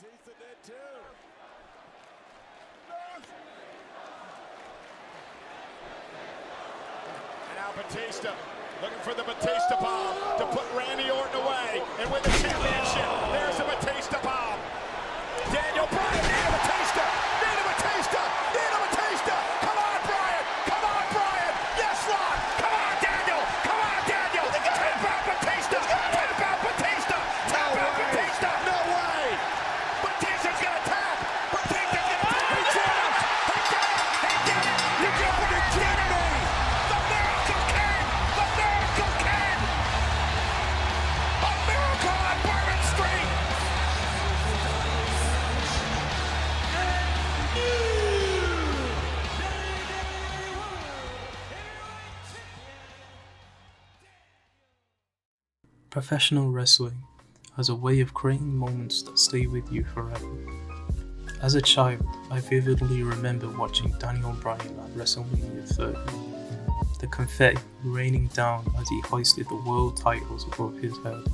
Batista did too. And now Batista looking for the Batista bomb to put Randy Orton away and win the championship. There's the Batista bomb. Daniel Bryan, Nina Batista, Nina Batista, Nina Batista. Come on, Bryan. Come on, Bryan. Yes, Lord. Come on, Daniel. Come on, Daniel. Tap out Batista. Tap out Batista. Tap out Batista. No way. Batista's gonna tap. Batista's gonna tap. He did it. He did it. He did it. You gotta be kidding me. The Miracle King. The Miracle King. A miracle on Bourbon Street. Professional wrestling has a way of creating moments that stay with you forever. As a child, I vividly remember watching Daniel Bryan at WrestleMania 30, the confetti raining down as he hoisted the world titles above his head,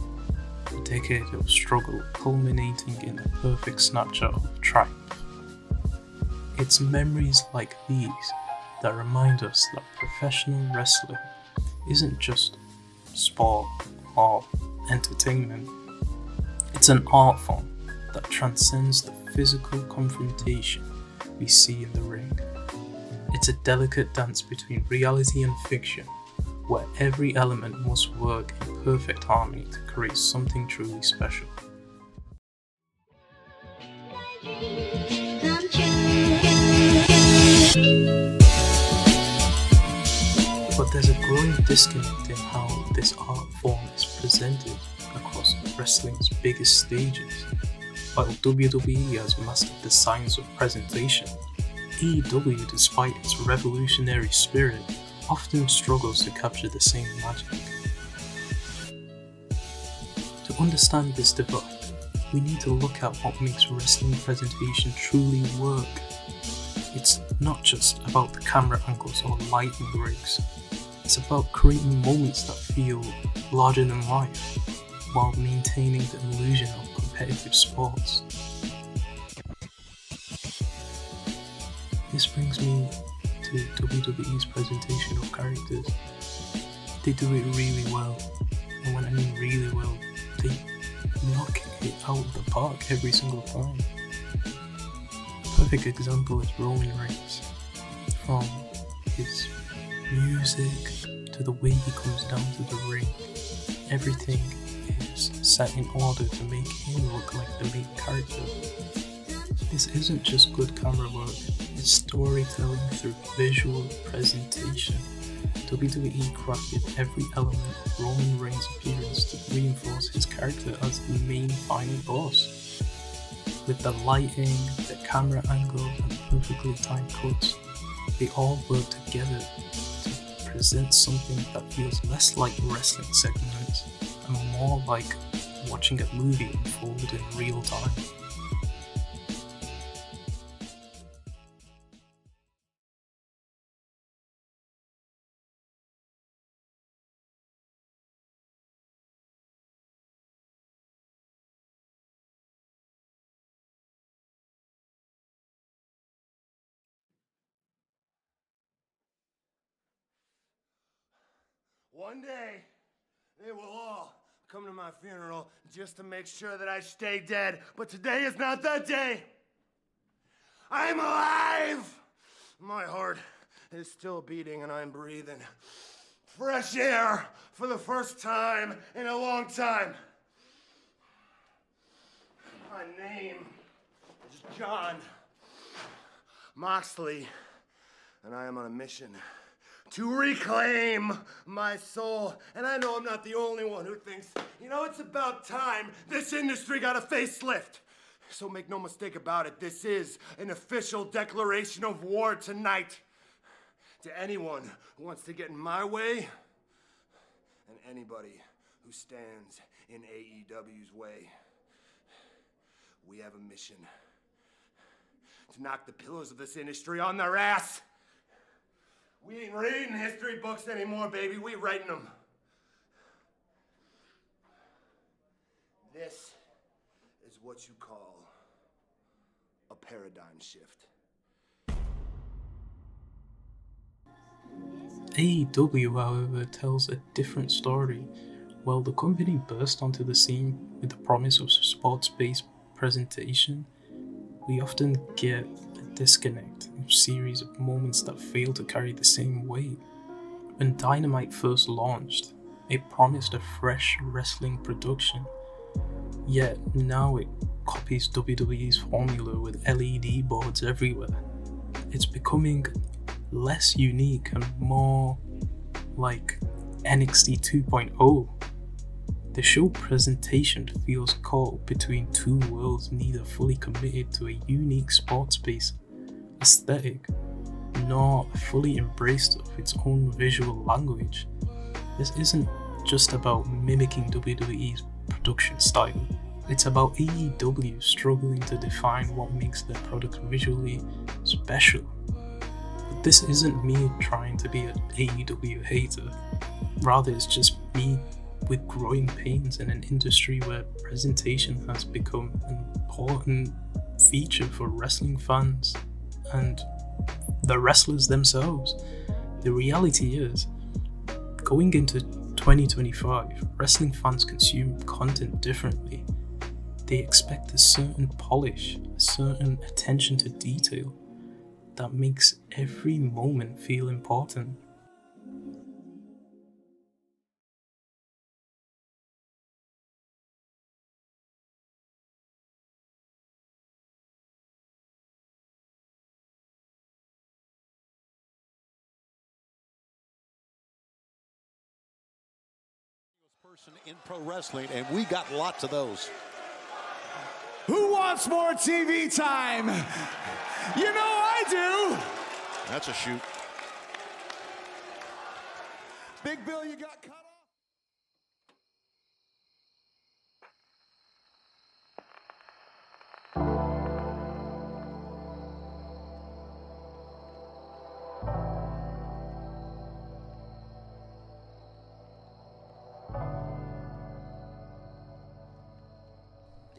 a decade of struggle culminating in a perfect snapshot of triumph. It's memories like these that remind us that professional wrestling isn't just sport or entertainment. It's an art form that transcends the physical confrontation we see in the ring. It's a delicate dance between reality and fiction, where every element must work in perfect harmony to create something truly special. But there's a growing disconnect in how this art form is presented across wrestling's biggest stages. While WWE has mastered the science of presentation, AEW, despite its revolutionary spirit, often struggles to capture the same magic. To understand this divide, we need to look at what makes wrestling presentation truly work. It's not just about the camera angles or lighting rigs. It's about creating moments that feel larger than life, while maintaining the illusion of competitive sports. This brings me to WWE's presentation of characters. They do it really well, and when I mean really well, they knock it out of the park every single time. A perfect example is Roman Reigns. From his music to the way he comes down to the ring, everything is set in order to make him look like the main character. This isn't just good camera work, it's storytelling through visual presentation. WWE crafted every element of Roman Reigns' appearance to reinforce his character as the main final boss. With the lighting, the camera angles, and perfectly timed cuts, they all work together to present something that feels less like wrestling segments and more like watching a movie unfold in real time. One day, they will all come to my funeral just to make sure that I stay dead. But today is not that day. I'm alive! My heart is still beating and I'm breathing fresh air for the first time in a long time. My name is John Moxley, and I am on a mission to reclaim my soul. And I know I'm not the only one who thinks, it's about time this industry got a facelift. So make no mistake about it, this is an official declaration of war tonight to anyone who wants to get in my way and anybody who stands in AEW's way. We have a mission to knock the pillars of this industry on their ass. We ain't reading history books anymore, baby. We writing them. This is what you call a paradigm shift. AEW, however, tells a different story. While the company burst onto the scene with the promise of sports-based presentation, we often get a disconnect, a series of moments that fail to carry the same weight. When Dynamite first launched, it promised a fresh wrestling production, yet now it copies WWE's formula with LED boards everywhere. It's becoming less unique and more like NXT 2.0. The show presentation feels caught between two worlds, neither fully committed to a unique sports-based aesthetic, nor fully embraced of its own visual language. This isn't just about mimicking WWE's production style, it's about AEW struggling to define what makes their product visually special. But this isn't me trying to be an AEW hater, rather it's just me with growing pains in an industry where presentation has become an important feature for wrestling fans and the wrestlers themselves. The reality is, going into 2025, wrestling fans consume content differently. They expect a certain polish, a certain attention to detail that makes every moment feel important. Person in pro wrestling, and we got lots of those. Who wants more TV time? You know I do. That's a shoot. Big Bill, you got cut off.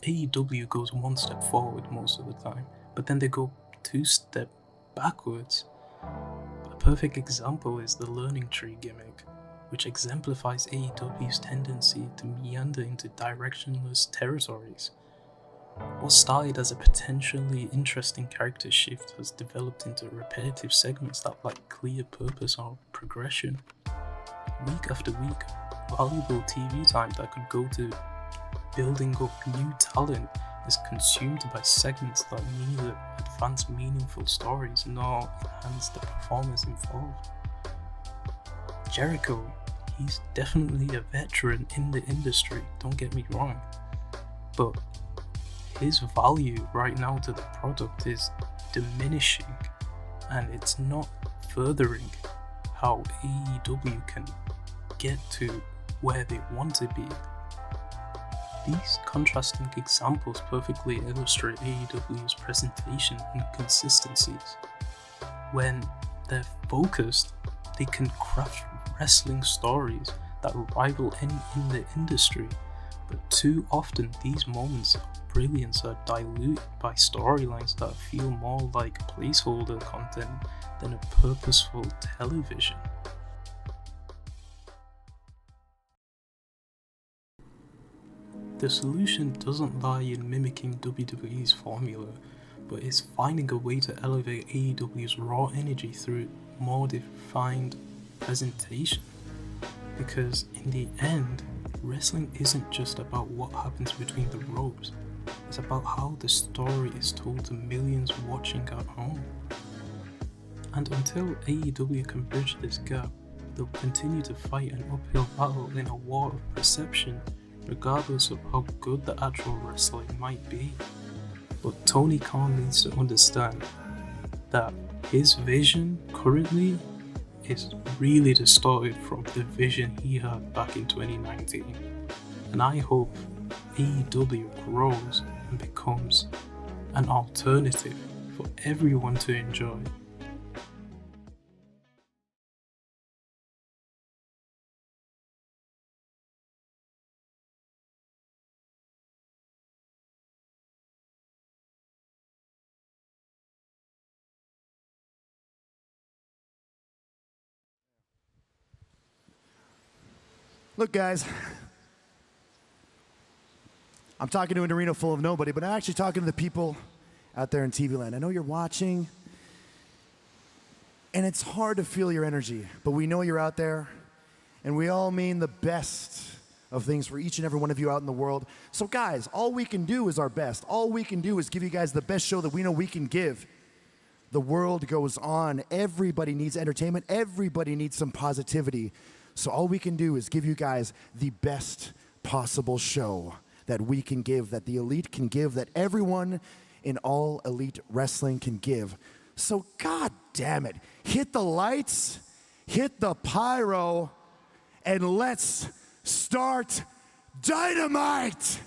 AEW goes one step forward most of the time, but then they go two steps backwards. A perfect example is the learning tree gimmick, which exemplifies AEW's tendency to meander into directionless territories. What started as a potentially interesting character shift has developed into repetitive segments that lack clear purpose or progression. Week after week, valuable TV time that could go to building up new talent is consumed by segments that neither advance meaningful stories nor enhance the performers involved. Jericho, he's definitely a veteran in the industry, don't get me wrong, but his value right now to the product is diminishing, and it's not furthering how AEW can get to where they want to be. These contrasting examples perfectly illustrate AEW's presentation inconsistencies. When they're focused, they can craft wrestling stories that rival any in the industry, but too often these moments of brilliance are diluted by storylines that feel more like placeholder content than a purposeful television. The solution doesn't lie in mimicking WWE's formula, but is finding a way to elevate AEW's raw energy through more defined presentation. Because in the end, wrestling isn't just about what happens between the ropes, it's about how the story is told to millions watching at home. And until AEW can bridge this gap, they'll continue to fight an uphill battle in a war of perception, regardless of how good the actual wrestling might be. But Tony Khan needs to understand that his vision currently is really distorted from the vision he had back in 2019. And I hope AEW grows and becomes an alternative for everyone to enjoy. Look, guys, I'm talking to an arena full of nobody, but I'm actually talking to the people out there in TV land. I know you're watching, and it's hard to feel your energy, but we know you're out there, and we all mean the best of things for each and every one of you out in the world. So guys, all we can do is our best. All we can do is give you guys the best show that we know we can give. The world goes on. Everybody needs entertainment. Everybody needs some positivity. So all we can do is give you guys the best possible show that we can give, that the elite can give, that everyone in all elite wrestling can give. So God damn it, hit the lights, hit the pyro, and let's start Dynamite!